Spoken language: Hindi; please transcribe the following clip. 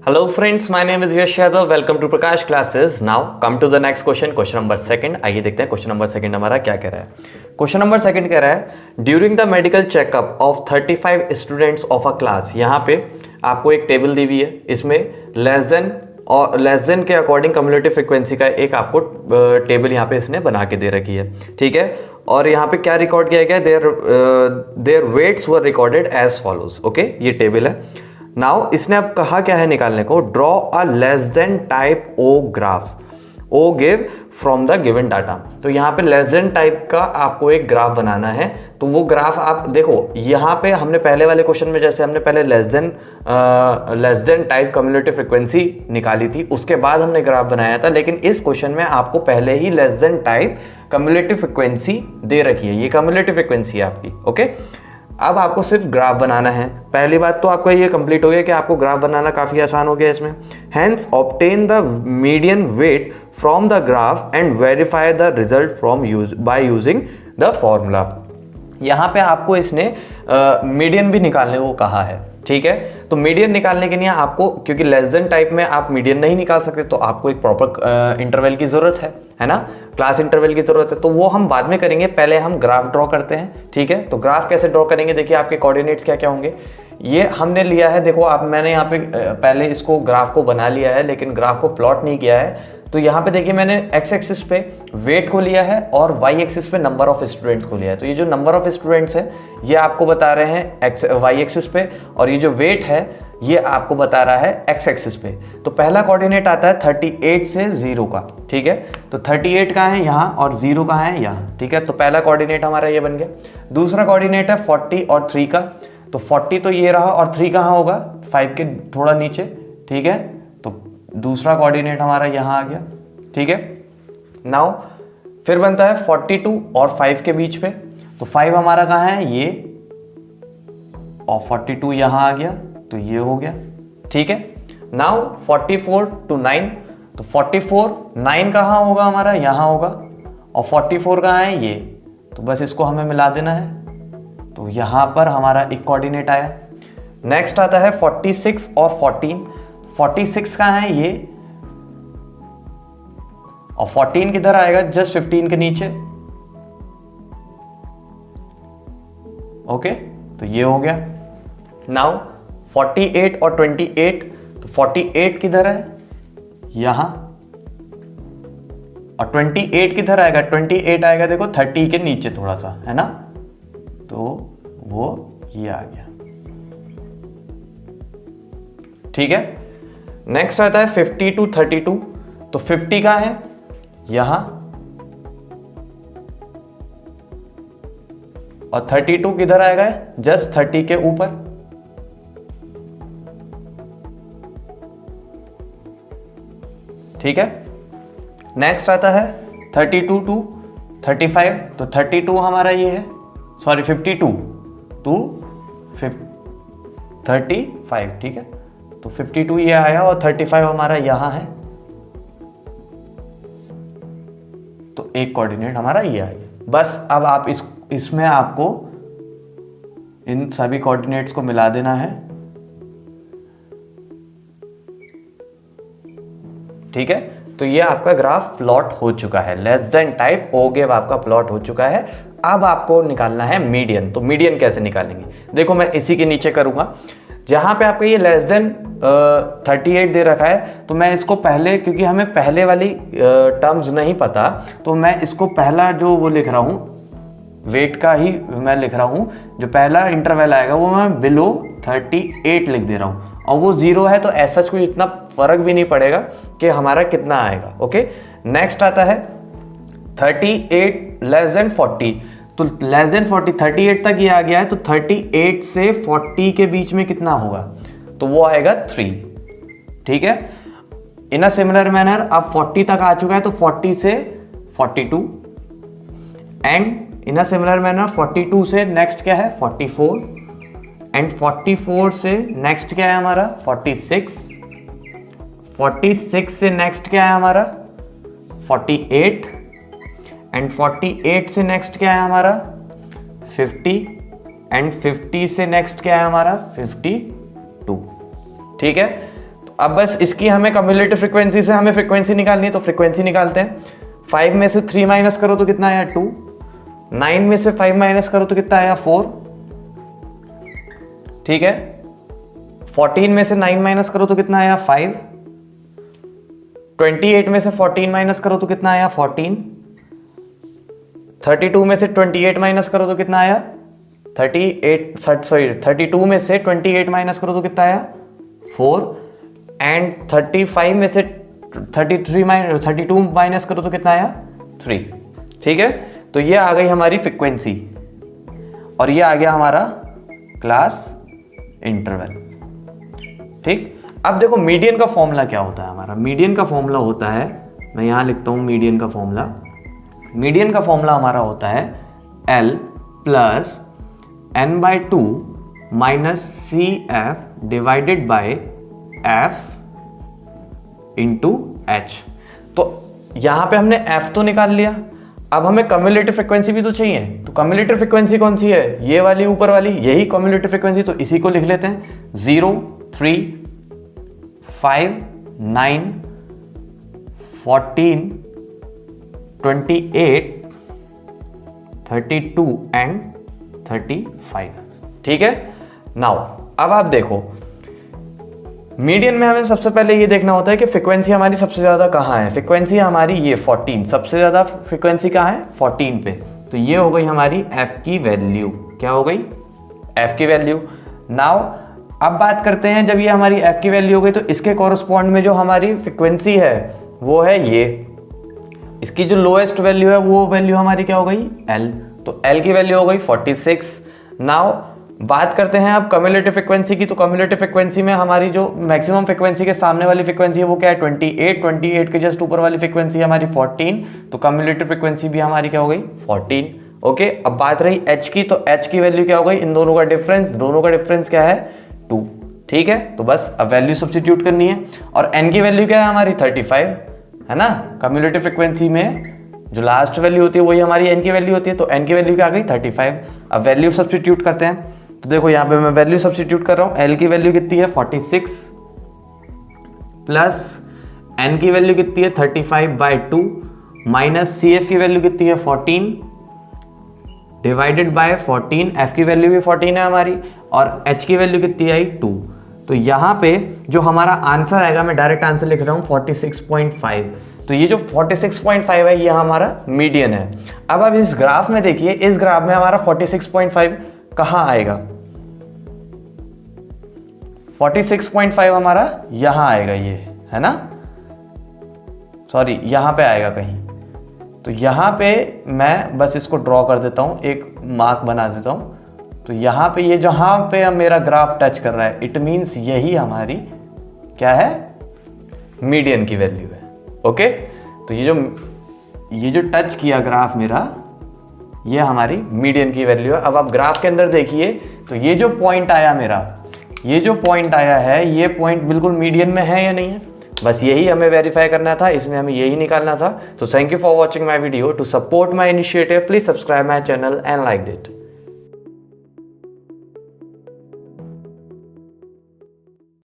Hello friends, my name is Yash Yadav. Welcome to Prakash classes. Now come to the next question, question number second. आइए देखते हैं क्वेश्चन नंबर सेकंड हमारा क्या कह रहा है। क्वेश्चन नंबर सेकंड कह रहा है during the medical checkup of 35 students of a class. यहाँ पे आपको एक टेबल दी हुई है, इसमें लेस देन के अकॉर्डिंग कम्युलेटिव फ्रीक्वेंसी का एक आपको टेबल यहाँ पे इसने बना के दे रखी है, ठीक है। और यहाँ पे क्या रिकॉर्ड किया गया, their weights were recorded as follows. Okay, ये टेबल है। नाउ इसने अब कहा क्या है निकालने को, draw a less than type o graph, ogive from the given data. तो यहाँ पे लेस देन टाइप का आपको एक ग्राफ बनाना है। तो वो ग्राफ आप देखो, यहाँ पे हमने पहले वाले क्वेश्चन में जैसे हमने पहले less than type cumulative frequency निकाली थी, उसके बाद हमने ग्राफ बनाया था। लेकिन इस क्वेश्चन में आपको पहले ही less than type cumulative frequency दे रखी है, ये कम्युलेटिव फ्रीक्वेंसी है आपकी। ओके, अब आपको सिर्फ ग्राफ बनाना है। पहली बात तो आपका ये कंप्लीट हो गया कि आपको ग्राफ बनाना काफ़ी आसान हो गया इसमें। Hence obtain the median weight from the graph and verify the result from by using the formula. यहाँ पे आपको इसने मीडियन भी निकालने को कहा है, ठीक है। तो मीडियन निकालने के लिए आपको, क्योंकि लेस देन टाइप में आप मीडियन नहीं निकाल सकते, तो आपको एक प्रॉपर इंटरवल की ज़रूरत है ना, क्लास इंटरवल की ज़रूरत है। तो वो हम बाद में करेंगे, पहले हम ग्राफ ड्रॉ करते हैं, ठीक है। तो ग्राफ कैसे ड्रॉ करेंगे, देखिए आपके कोऑर्डिनेट्स क्या क्या होंगे। ये हमने लिया है, देखो आप, मैंने यहाँ पे पहले इसको ग्राफ को बना लिया है, लेकिन ग्राफ को प्लॉट नहीं किया है। तो यहाँ पे देखिए मैंने एक्स एक्सिस पे वेट को लिया है और वाई एक्सिस पे नंबर ऑफ स्टूडेंट्स को लिया है। तो ये जो नंबर ऑफ स्टूडेंट्स है ये आपको बता रहे हैं वाई एक्सिस पे, और ये जो वेट है ये आपको बता रहा है एक्स एक्सिस पे। तो पहला कोऑर्डिनेट आता है 38 से 0 का, ठीक है। तो 38 कहाँ है, यहाँ, और 0 कहाँ है, यहाँ, ठीक है। तो पहला कोऑर्डिनेट हमारा ये बन गया। दूसरा कोऑर्डिनेट है 40 और 3 का। तो 40 तो ये रहा, और 3 कहाँ होगा, 5 के थोड़ा नीचे, ठीक है। तो दूसरा कोऑर्डिनेट हमारा यहाँ आ गया, ठीक है। नाउ फिर बनता है 42 और 5 के बीच पे। तो 5 हमारा कहाँ है, ये, और 42 यहाँ आ गया, तो ये हो गया, ठीक है। Now 44 to 9। तो 44 9 कहाँ होगा हमारा, यहाँ होगा, और 44 कहाँ है, ये। तो बस इसको हमें मिला देना है। तो यहाँ पर हमारा एक कोऑर्डिनेट आया। नेक्स्ट आता है 46 और 14। 46 कहाँ है, ये, और 14 किधर आएगा, जस्ट 15 के नीचे। ओके, तो ये हो गया। नाउ 48 और 28। तो 48 किधर है, यहां, और 28 किधर आएगा, 28 आएगा देखो 30 के नीचे थोड़ा सा, है ना। तो वो ये आ गया, ठीक है। नेक्स्ट आता है 50 to 32। तो 50 कहां है, यहां, और 32 किधर आएगा, जस्ट 30 के ऊपर, ठीक है। नेक्स्ट आता है 32 to 35। तो 32 हमारा ये है, सॉरी 52 to 35, ठीक है। तो 52 ये आया, और 35 हमारा यहां है। तो एक कोऑर्डिनेट हमारा ये आ गया। बस अब आप इसमें आपको इन सभी कोऑर्डिनेट्स को मिला देना है, ठीक है। तो ये आपका ग्राफ प्लॉट हो चुका है, लेस देन टाइप ओ गिव आपका प्लॉट हो चुका है। अब आपको निकालना है मीडियन। तो मीडियन कैसे निकालेंगे, देखो मैं इसी के नीचे करूंगा। जहां पे आपका ये लेस देन 38 दे रखा है, तो मैं इसको पहले, क्योंकि हमें पहले वाली टर्म्स नहीं पता, तो मैं इसको पहला जो वो लिख रहा हूं, वेट का ही मैं लिख रहा हूं। जो पहला इंटरवल आएगा वो मैं बिलो 38 लिख दे रहा हूं, और वो 0 है, तो ऐसा कोई इतना फर्क भी नहीं पड़ेगा कि हमारा कितना आएगा। ओके, नेक्स्ट आता है 38 लेस देन 40। तो लेस देन 40, 38 तक ये आ गया है, तो 38 से 40 के बीच में कितना होगा, तो वो आएगा 3, ठीक है। इन अ सिमिलर मैनर अब 40 तक आ चुका है, तो 40 से 42, and in a similar manner 42 से नेक्स्ट क्या है, 44, एंड 44 से नेक्स्ट क्या है हमारा, 46, 46 से नेक्स्ट क्या है हमारा, 48, एंड 48 से नेक्स्ट क्या है हमारा, 50, एंड 50 से नेक्स्ट क्या है हमारा, 52, ठीक है। तो अब बस इसकी हमें कम्युलेटिव फ्रीक्वेंसी से हमें फ्रीक्वेंसी निकालनी है, तो फ्रीक्वेंसी निकालते हैं। 5 में से 3 माइनस करो तो कितना आया 2, 9 में से 5 माइनस करो तो कितना आया 4, ठीक है। 14 में से 9 माइनस करो तो कितना आया 5, 28 में से 14 माइनस करो तो कितना आया 14, 32 में से 28 माइनस करो तो कितना आया 32 में से 28 माइनस करो तो कितना आया 4, एंड 35 में से 32 माइनस करो तो कितना आया 3, ठीक है। तो ये आ गई हमारी फ्रीक्वेंसी और ये आ गया हमारा क्लास इंटरवल, ठीक। अब देखो मीडियन का फॉर्मूला क्या होता है हमारा। मीडियन का फॉर्मूला होता है, मैं यहां लिखता हूं मीडियन का फॉर्मूला। मीडियन का फॉर्मूला हमारा होता है L plus n/2 minus CF divided by F into H। तो यहां पे हमने F तो निकाल लिया, अब हमें कम्युलेटिव फ्रीक्वेंसी भी तो चाहिए। तो कम्युलेटिव फ्रीक्वेंसी कौन सी है, ये वाली ऊपर वाली, यही कम्युलेटिव फ्रीक्वेंसी। तो इसी को लिख लेते हैं 0, 3, 5, 9, 14, 28, 32 एंड 35, ठीक है। नाउ अब आप देखो मीडियन में हमें सबसे पहले ये देखना होता है कि फ्रीक्वेंसी हमारी सबसे ज्यादा कहाँ है। फ्रीक्वेंसी हमारी ये 14, सबसे ज्यादा फ्रीक्वेंसी कहाँ है 14 पे। तो ये हो गई हमारी f की वैल्यू, क्या हो गई f की वैल्यू। नाउ अब बात करते हैं, जब ये हमारी f की वैल्यू हो गई तो इसके कॉरस्पॉन्ड में जो हमारी फ्रीक्वेंसी है वो है ये, इसकी जो लोएस्ट वैल्यू है वो वैल्यू हमारी क्या हो गई L। तो L की वैल्यू हो गई 46। नाउ बात करते हैं अब कम्युलेटिव फ्रीक्वेंसी की। तो कम्युलेटिव फ्रीक्वेंसी में हमारी जो मैक्सिमम फ्रीक्वेंसी के सामने वाली फ्रीक्वेंसी है वो क्या है 28 के जस्ट ऊपर वाली फ्रीक्वेंसी है हमारी 14। तो कम्युलेटिव फ्रीक्वेंसी भी हमारी क्या हो गई 14। ओके, अब बात रही H की, तो H की वैल्यू क्या हो गई, इन दोनों का डिफरेंस, दोनों का डिफरेंस क्या है 2, ठीक है। तो बस अब वैल्यू सब्स्टिट्यूट करनी है और N की वैल्यू क्या है हमारी 35, है ना। कम्युलेटिव फ्रीक्वेंसी में जो लास्ट वैल्यू होती है वही हमारी N की वैल्यू होती है। तो N की वैल्यू क्या आ गई 35। अब वैल्यू सब्स्टिट्यूट करते हैं, तो देखो यहाँ पे मैं वैल्यू सब्स्टिट्यूट कर रहा हूँ। L की वैल्यू कितनी है 46 प्लस N की वैल्यू कितनी है 35/2 माइनस CF की वैल्यू कितनी है 14 डिवाइडेड बाय 14। F की वैल्यू भी 14 है हमारी और H की वैल्यू कितनी आई 2। तो यहाँ पे जो हमारा आंसर आएगा, मैं डायरेक्ट आंसर लिख रहा हूँ 46.5। तो ये जो 46.5 है ये हमारा मीडियन है। अब आप इस ग्राफ में देखिए, इस ग्राफ में हमारा 46.5 कहाँ आएगा, 46.5 हमारा यहां आएगा, ये है ना, सॉरी यहां पे आएगा कहीं। तो यहां पे मैं बस इसको ड्रॉ कर देता हूं, एक मार्क बना देता हूं। तो यहां पे ये जहां पे मेरा ग्राफ टच कर रहा है, इट मींस यही हमारी क्या है मीडियन की वैल्यू है। ओके, तो ये जो टच किया ग्राफ मेरा, ये हमारी मीडियन की वैल्यू है। अब आप ग्राफ के अंदर देखिए, तो ये जो पॉइंट आया मेरा, ये जो पॉइंट आया है, ये पॉइंट बिल्कुल मीडियन में है या नहीं है, बस यही हमें वेरीफाई करना था, इसमें हमें यही निकालना था। तो thank you for watching my video. To support my initiative please subscribe my channel and like it.